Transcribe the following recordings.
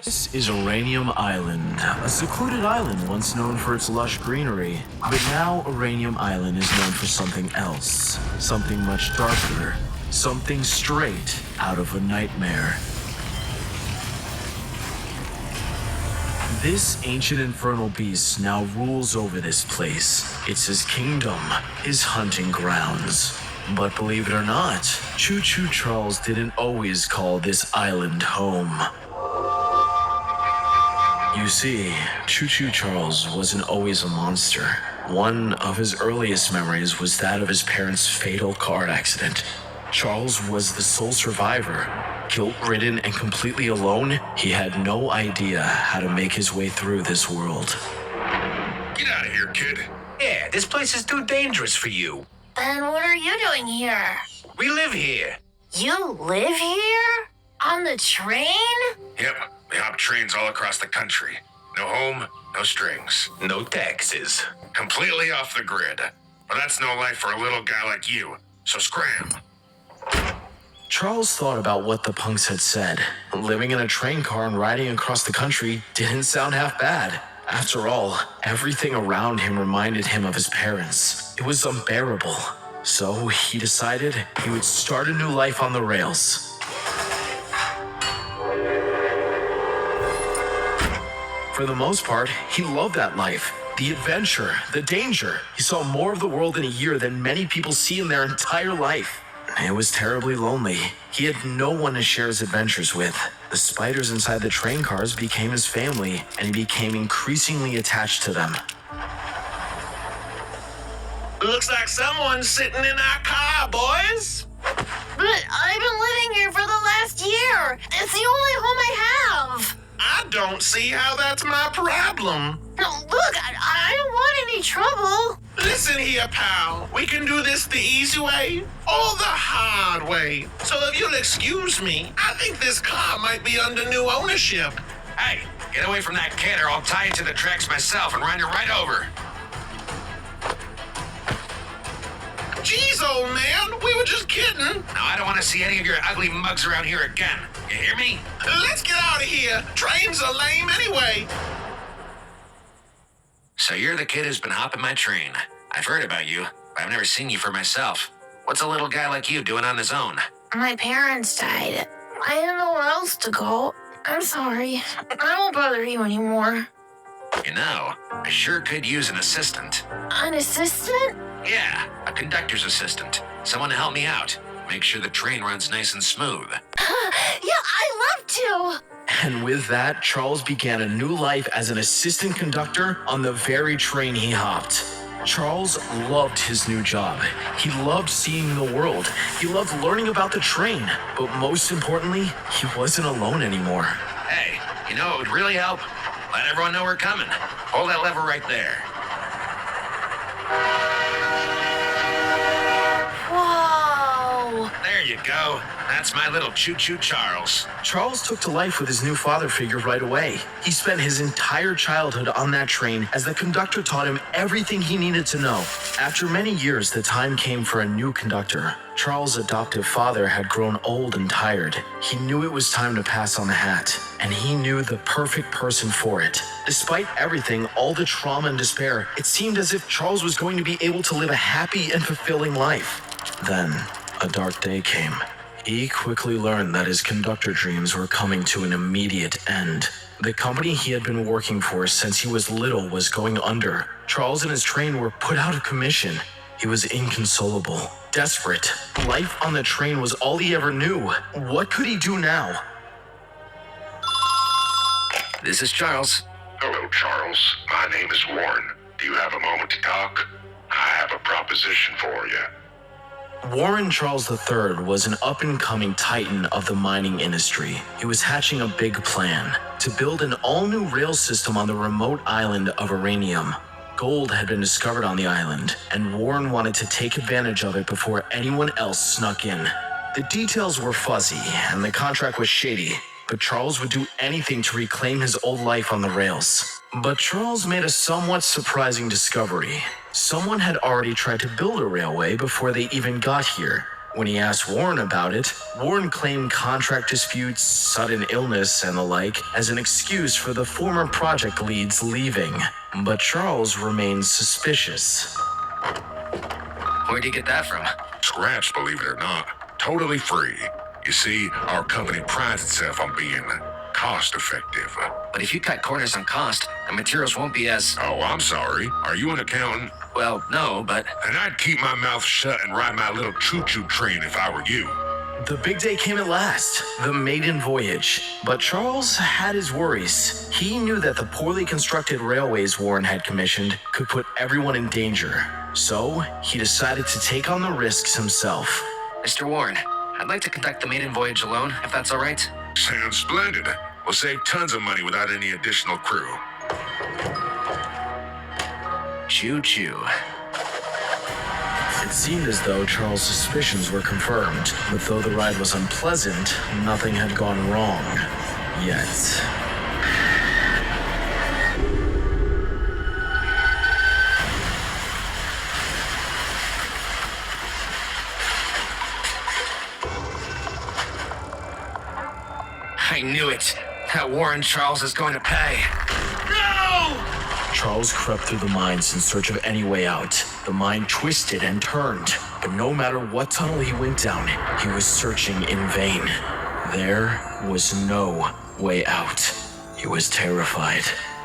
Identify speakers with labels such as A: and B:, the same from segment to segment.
A: This is Uranium Island, a secluded island once known for its lush greenery. But now Uranium Island is known for something else, something much darker, something straight out of a nightmare. This ancient infernal beast now rules over this place. It's his kingdom, his hunting grounds. But believe it or not, Choo Charles didn't always call this island home. You see, Choo Charles wasn't always a monster. One of his earliest memories was that of his parents' fatal car accident. Charles was the sole survivor. Guilt-ridden and completely alone, he had no idea how to make his way through this world.
B: Get out of here, kid.
C: Yeah, this place is too dangerous for you.
D: Then what are you doing here?
C: We live here.
D: You live here? On the train?
B: Yep, we hop trains all across the country. No home, no strings.
C: No taxes.
B: Completely off the grid. But that's no life for a little guy like you, so scram.
A: Charles thought about what the punks had said. Living in a train car and riding across the country didn't sound half bad. After all, everything around him reminded him of his parents. It was unbearable. So he decided he would start a new life on the rails. For the most part, he loved that life. The adventure, the danger. He saw more of the world in a year than many people see in their entire life. It was terribly lonely. He had no one to share his adventures with. The spiders inside the train cars became his family, and he became increasingly attached to them.
C: Looks like someone's sitting in our car, boys.
D: But I've been living here for the last year. It's the only home I have.
C: I don't see how that's my problem.
D: Look, I don't want any trouble.
C: Listen here, pal. We can do this the easy way or the hard way. So if you'll excuse me, I think this car might be under new ownership.
B: Hey, get away from that kid or I'll tie you to the tracks myself and run you right over.
C: Jeez, old man, we were just kidding.
B: Now, I don't want to see any of your ugly mugs around here again. You hear me?
C: Let's get out of here. Trains are lame anyway.
B: So you're the kid who's been hopping my train. I've heard about you, but I've never seen you for myself. What's a little guy like you doing on his own?
D: My parents died. I didn't know where else to go. I'm sorry. I won't bother you anymore.
B: You know, I sure could use an assistant.
D: An assistant?
B: Yeah, a conductor's assistant. Someone to help me out. Make sure the train runs nice and smooth.
D: Yeah, I'd love to.
A: And with that, Charles began a new life as an assistant conductor on the very train he hopped. Charles loved his new job. He loved seeing the world. He loved learning about the train. But most importantly, he wasn't alone anymore.
B: Hey, you know what would really help? Let everyone know we're coming. Hold that lever right there.
D: Whoa.
B: There you go. That's my little Choo Charles.
A: Charles took to life with his new father figure right away. He spent his entire childhood on that train as the conductor taught him everything he needed to know. After many years, the time came for a new conductor. Charles' adoptive father had grown old and tired. He knew it was time to pass on the hat, and he knew the perfect person for it. Despite everything, all the trauma and despair, it seemed as if Charles was going to be able to live a happy and fulfilling life. Then, a dark day came. He quickly learned that his conductor dreams were coming to an immediate end. The company he had been working for since he was little was going under. Charles and his train were put out of commission. He was inconsolable, desperate. Life on the train was all he ever knew. What could he do now?
B: This is Charles.
E: Hello, Charles. My name is Warren. Do you have a moment to talk? I have a proposition for you.
A: Warren Charles III was an up-and-coming titan of the mining industry. He was hatching a big plan to build an all-new rail system on the remote island of Uranium. Gold had been discovered on the island, and Warren wanted to take advantage of it before anyone else snuck in. The details were fuzzy, and the contract was shady, but Charles would do anything to reclaim his old life on the rails. But Charles made a somewhat surprising discovery. Someone had already tried to build a railway before they even got here. When he asked Warren about it, Warren claimed contract disputes, sudden illness, and the like as an excuse for the former project lead's leaving. But Charles remained suspicious.
B: Where'd you get that from?
E: Scraps, believe it or not. Totally free. You see, our company prides itself on being cost effective.
B: But if you cut corners on cost, the materials won't be as...
E: Oh, I'm sorry. Are you an accountant?
B: Well, no, but...
E: And I'd keep my mouth shut and ride my little choo-choo train if I were you.
A: The big day came at last, the maiden voyage. But Charles had his worries. He knew that the poorly constructed railways Warren had commissioned could put everyone in danger. So, he decided to take on the risks himself.
B: Mr. Warren, I'd like to conduct the maiden voyage alone, if that's all right.
E: Sounds splendid. We'll save tons of money without any additional crew.
B: Choo-choo.
A: It seemed as though Charles' suspicions were confirmed, but though the ride was unpleasant, nothing had gone wrong. Yet.
B: I knew it. That Warren Charles is going to pay.
C: No!
A: Charles crept through the mines in search of any way out. The mine twisted and turned, but no matter what tunnel he went down, he was searching in vain. There was no way out. He was terrified,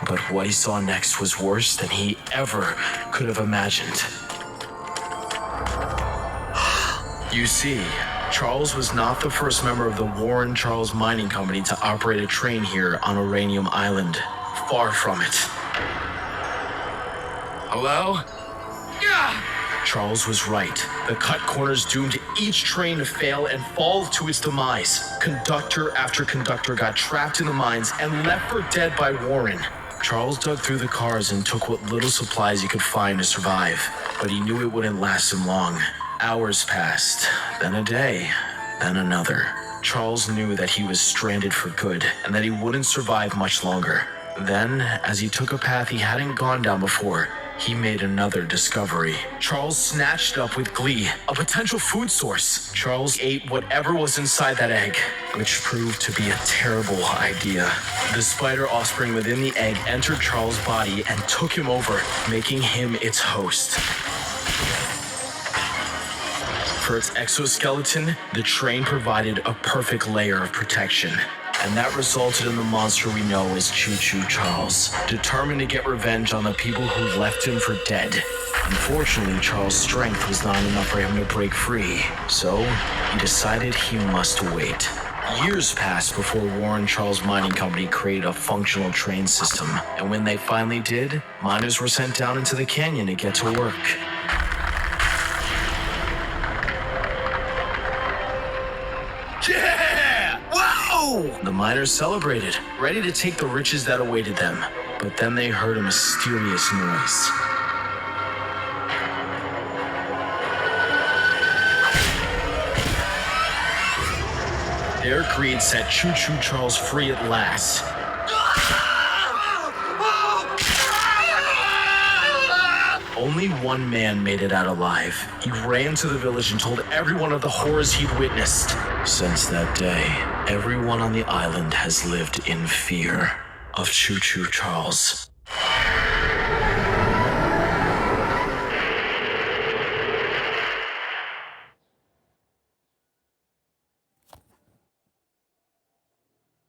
A: but what he saw next was worse than he ever could have imagined. You see, Charles was not the first member of the Warren Charles Mining Company to operate a train here on Uranium Island. Far from it.
B: Hello?
C: Yeah!
A: Charles was right. The cut corners doomed each train to fail and fall to its demise. Conductor after conductor got trapped in the mines and left for dead by Warren. Charles dug through the cars and took what little supplies he could find to survive, but he knew it wouldn't last him long. Hours passed, then a day, then another. Charles knew that he was stranded for good and that he wouldn't survive much longer. Then, as he took a path he hadn't gone down before, he made another discovery. Charles snatched it up with glee, a potential food source. Charles ate whatever was inside that egg, which proved to be a terrible idea. The spider offspring within the egg entered Charles' body and took him over, making him its host. For its exoskeleton, the train provided a perfect layer of protection. And that resulted in the monster we know as Choo-Choo Charles, determined to get revenge on the people who left him for dead. Unfortunately, Charles' strength was not enough for him to break free, so he decided he must wait. Years passed before Warren Charles Mining Company created a functional train system, and when they finally did, miners were sent down into the canyon to get to work.
C: Yeah! Whoa!
A: The miners celebrated, ready to take the riches that awaited them. But then they heard a mysterious noise. Their greed set Choo-Choo Charles free at last. Only one man made it out alive. He ran to the village and told everyone of the horrors he'd witnessed. Since that day, everyone on the island has lived in fear of Choo-Choo Charles.